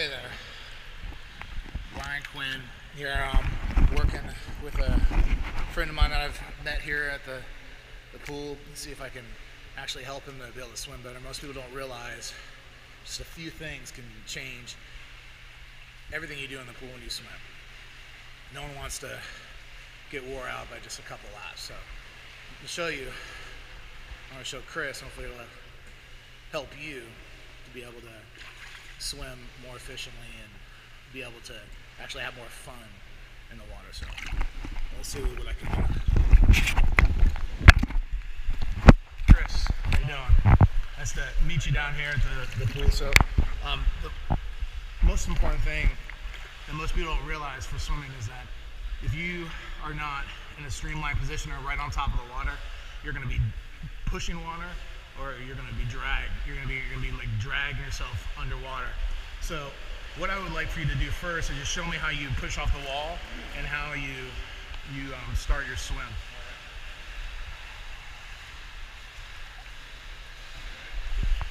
Hey there, Ryan Quinn here. Working with a friend of mine that I've met here at the pool. See if I can actually help him to be able to swim better. Most people don't realize just a few things can change everything you do in the pool when you swim. No one wants to get wore out by just a couple laps. So to show you, I want to show Chris. Hopefully it'll help you to be able to swim more efficiently and be able to actually have more fun in the water. So let's see what I can do. Chris, how you doing? Nice to meet you down here at the pool. So the most important thing that most people don't realize for swimming is that if you are not in a streamlined position or right on top of the water, you're going to be pushing water, or you're going to be dragged. You're going to be like dragging yourself underwater. So what I would like for you to do first is just show me how you push off the wall and how you start your swim.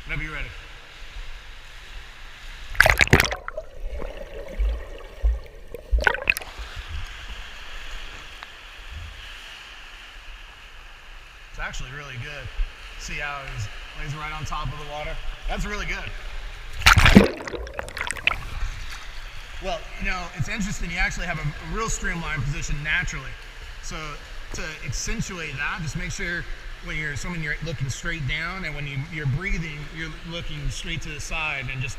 Whenever you're ready. It's actually really good. See how he's right on top of the water? That's really good. Well, you know, it's interesting. You actually have a real streamlined position naturally. So to accentuate that, just make sure when you're swimming, you're looking straight down, and when you're breathing, you're looking straight to the side and just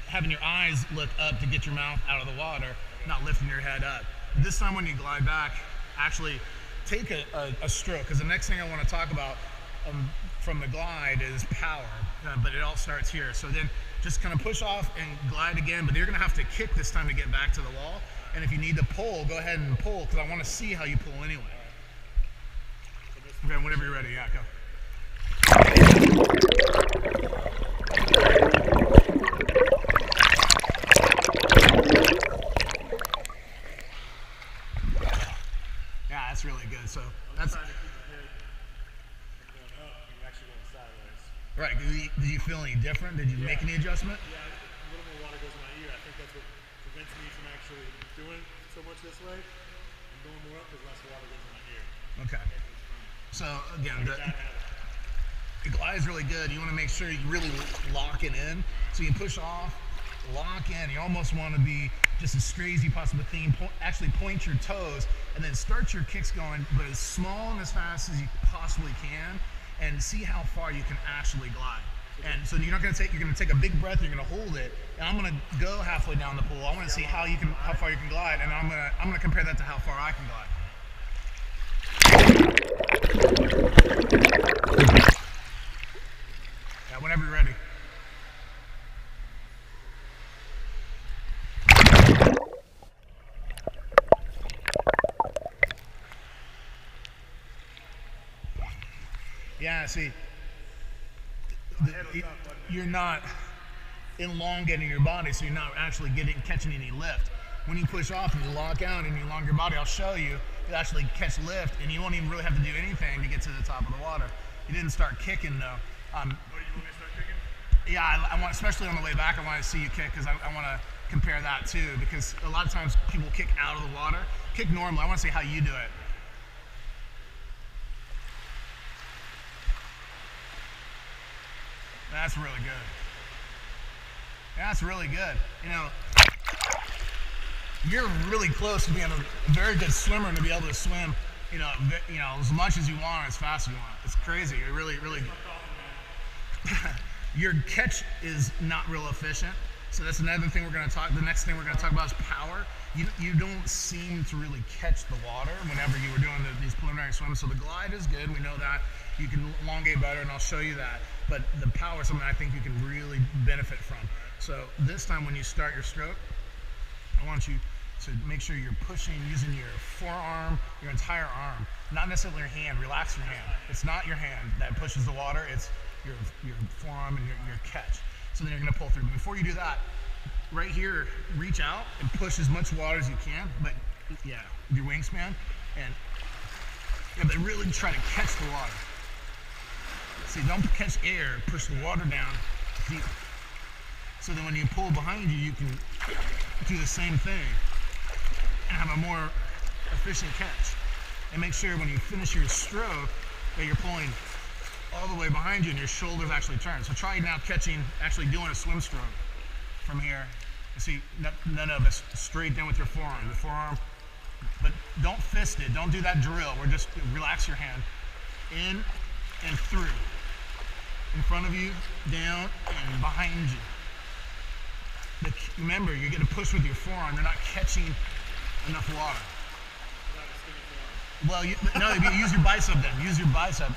having your eyes look up to get your mouth out of the water, not lifting your head up. This time when you glide back, actually take a stroke, because the next thing I want to talk about from the glide is power, but it all starts here. So then just kind of push off and glide again, but you're going to have to kick this time to get back to the wall. And if you need to pull, go ahead and pull, because I want to see how you pull anyway. Okay, whenever you're ready, yeah, go. Yeah, that's really good. So that's right. Did you feel any different? Did you make any adjustment? Yeah, a little more water goes in my ear. I think that's what prevents me from actually doing so much this way. I'm going more up because less water goes in my ear. Okay. So again, the glide is really good. You want to make sure you really lock it in. So you push off, lock in. You almost want to be just as straight as you possibly can. Actually point your toes and then start your kicks going, but as small and as fast as you possibly can, and see how far you can actually glide. And so you're going to take a big breath, you're going to hold it, and I'm going to go halfway down the pool. I want to see how far you can glide, and I'm going to compare that to how far I can glide. Yeah, whenever you're ready. Yeah, see, you're not elongating your body, so you're not actually catching any lift. When you push off and you lock out and you elongate your body, I'll show you, you actually catch lift, and you won't even really have to do anything to get to the top of the water. You didn't start kicking, though. You want me to start kicking? Yeah, I want, especially on the way back, I want to see you kick, because I want to compare that too, because a lot of times people kick out of the water. Kick normally. I want to see how you do it. That's really good. That's really good. You know, you're really close to being a very good swimmer and to be able to swim, you know, as much as you want, as fast as you want. It's crazy. You're really. Your catch is not real efficient. So that's another thing we're going to talk. The next thing we're going to talk about is power. You don't seem to really catch the water whenever you were doing these preliminary swims. So the glide is good. We know that. You can elongate better, and I'll show you that. But the power is something I think you can really benefit from. So this time when you start your stroke, I want you to make sure you're pushing using your forearm, your entire arm, not necessarily your hand. Relax your hand. It's not your hand that pushes the water. It's your forearm and your catch. So then you're going to pull through. But before you do that, right here, reach out and push as much water as you can. But yeah, with your wingspan, and but really try to catch the water. See, don't catch air. Push the water down deep. So then when you pull behind you, you can do the same thing and have a more efficient catch. And make sure when you finish your stroke that you're pulling all the way behind you and your shoulders actually turn. So try now catching, actually doing a swim stroke from here. You see, none of us straight down with your forearm. The forearm, but don't fist it. Don't do that drill. We're just relax your hand. In and through. In front of you, down, and behind you. Remember, you're going to push with your forearm. You're not catching enough water. Well, no, use your bicep then. Use your bicep.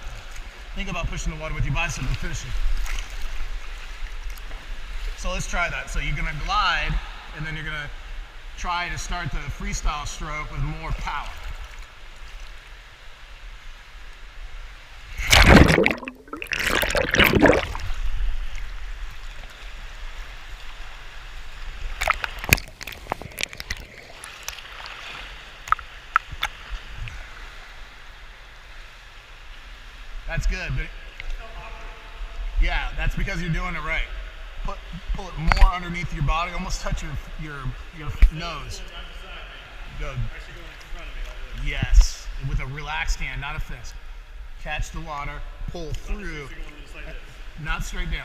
Think about pushing the water with your bicep and finishing. So let's try that. So you're going to glide, and then you're going to try to start the freestyle stroke with more power. That's good, but yeah, that's because you're doing it right. Pull it more underneath your body, almost touch your nose. Good. Yes, with a relaxed hand, not a fist. Catch the water, pull through, not straight down.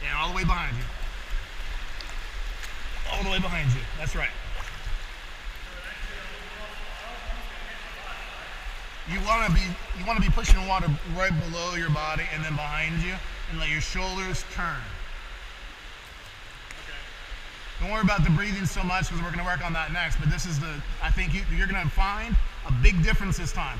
And all the way behind you. All the way behind you. That's right. You want to be pushing the water right below your body and then behind you, and let your shoulders turn. Okay. Don't worry about the breathing so much because we're going to work on that next. But this is I think you're going to find a big difference this time.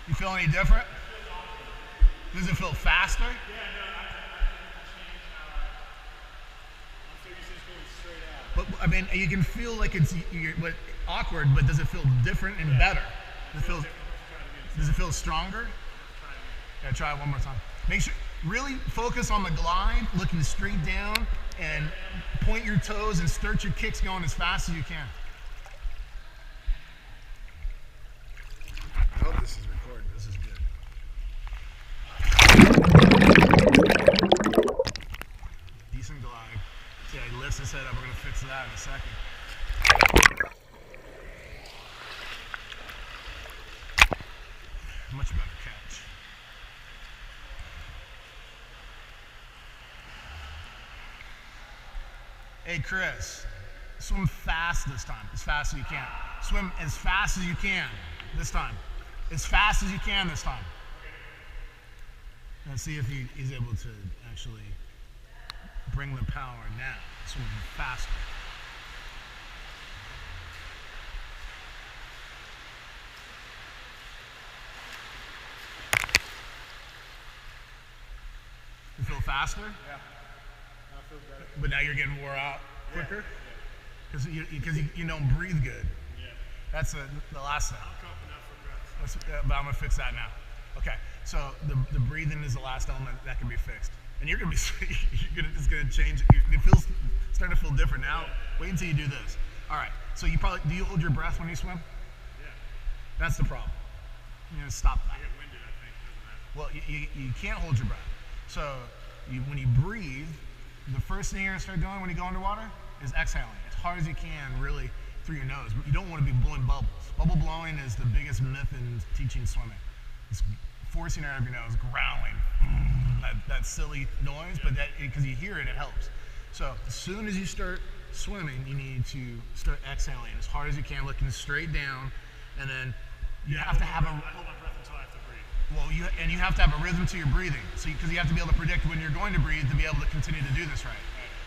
You feel any different? Does it feel faster? Yeah, no, I'm so used to just going straight out. But I mean, you can feel like it's awkward, but does it feel different and better? Does it feel stronger? Yeah, try it one more time. Make sure, really focus on the glide, looking straight down, and point your toes and start your kicks going as fast as you can. I hope this is recording. This is good. Decent glide. See how he lifts his head up. We're going to fix that in a second. Much better catch. Hey, Chris, swim fast this time. As fast as you can. Swim as fast as you can this time. As fast as you can this time. Let's see if he's able to actually bring the power now. Swim faster. You feel faster? Yeah. I feel better. But now you're getting wore out quicker? Because you don't breathe good. Yeah. That's the last thing. I'm coughing out for breath. But I'm gonna fix that now. Okay, so the breathing is the last element that can be fixed, and it's gonna change. It feels starting to feel different now. Yeah. Wait until you do this. All right. So do you hold your breath when you swim? Yeah. That's the problem. You're gonna stop that. I get winded, I think. Doesn't Well, matter. you can't hold your breath. So when you breathe, the first thing you're gonna start doing when you go underwater is exhaling as hard as you can, really through your nose. But you don't want to be blowing bubbles. Bubble blowing is the biggest myth in teaching swimming. It's forcing out of your nose, growling, that silly noise, but because you hear it, it helps. So as soon as you start swimming, you need to start exhaling as hard as you can, looking straight down, and then you have to have I hold my breath until I have to breathe. well, you have to have a rhythm to your breathing. So because you have to be able to predict when you're going to breathe to be able to continue to do this right.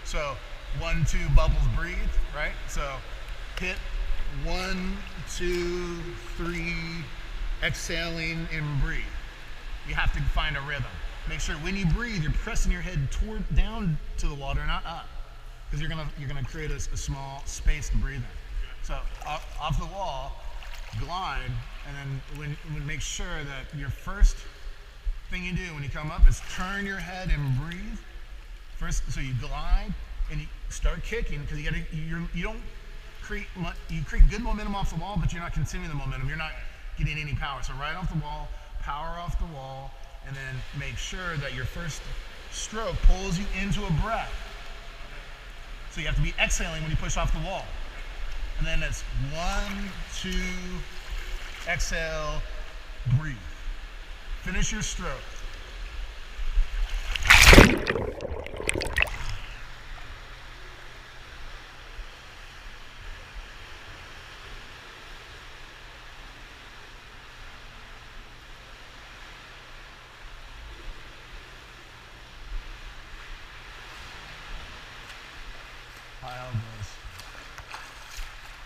So 1, 2 bubbles, breathe, right? So hit 1, 2, 3, exhaling and breathe. You have to find a rhythm. Make sure when you breathe, you're pressing your head down to the water, not up, because you're gonna create a small space to breathe in. So off the wall, glide, and then make sure that your first thing you do when you come up is turn your head and breathe. First, so you glide and you start kicking because you don't create good momentum off the wall, but you're not continuing the momentum. You're not getting any power. So right off the wall, power off the wall, and then make sure that your first stroke pulls you into a breath. So you have to be exhaling when you push off the wall. And then it's 1, 2, exhale, breathe. Finish your stroke. High elbows.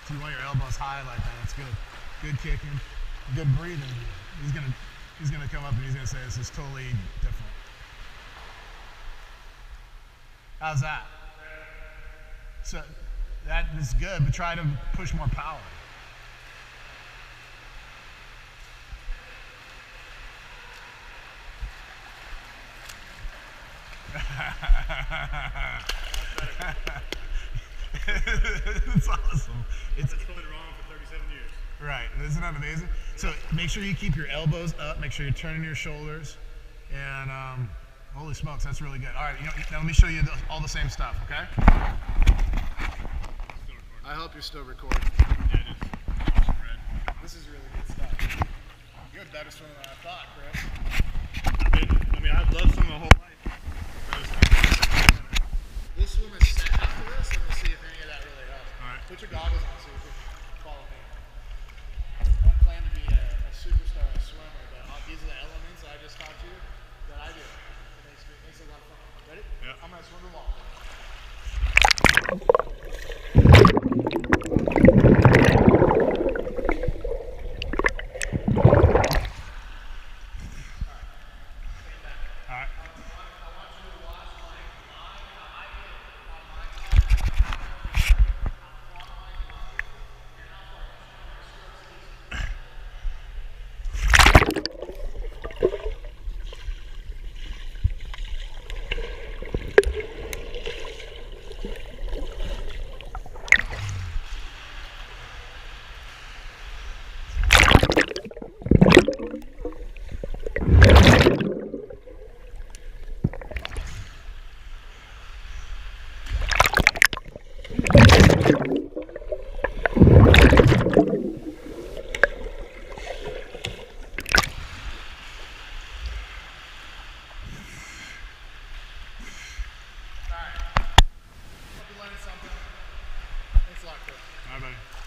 If you want your elbows high like that, that's good. Good kicking, good breathing. He's gonna come up and he's gonna say this is totally different. How's that? So that is good, but try to push more power. It's awesome. It's been wrong for 37 years. Right, isn't that amazing? So make sure you keep your elbows up, make sure you're turning your shoulders, and holy smokes, that's really good. All right, now let me show you all the same stuff, okay? I hope you're still recording. Yeah, it is. This is really good stuff. You're a better swimmer than I thought, Chris. I've loved swimming my whole life. We'll swim a set after this, and we'll see if any of that really helps. All right. Put your goggles on so you can follow me. I don't plan to be a superstar swimmer, but these are the elements that I just taught you that I do. It makes it a lot of fun. Ready? Yeah. I'm going to swim the wall. Thanks a lot, Chris. All right, buddy.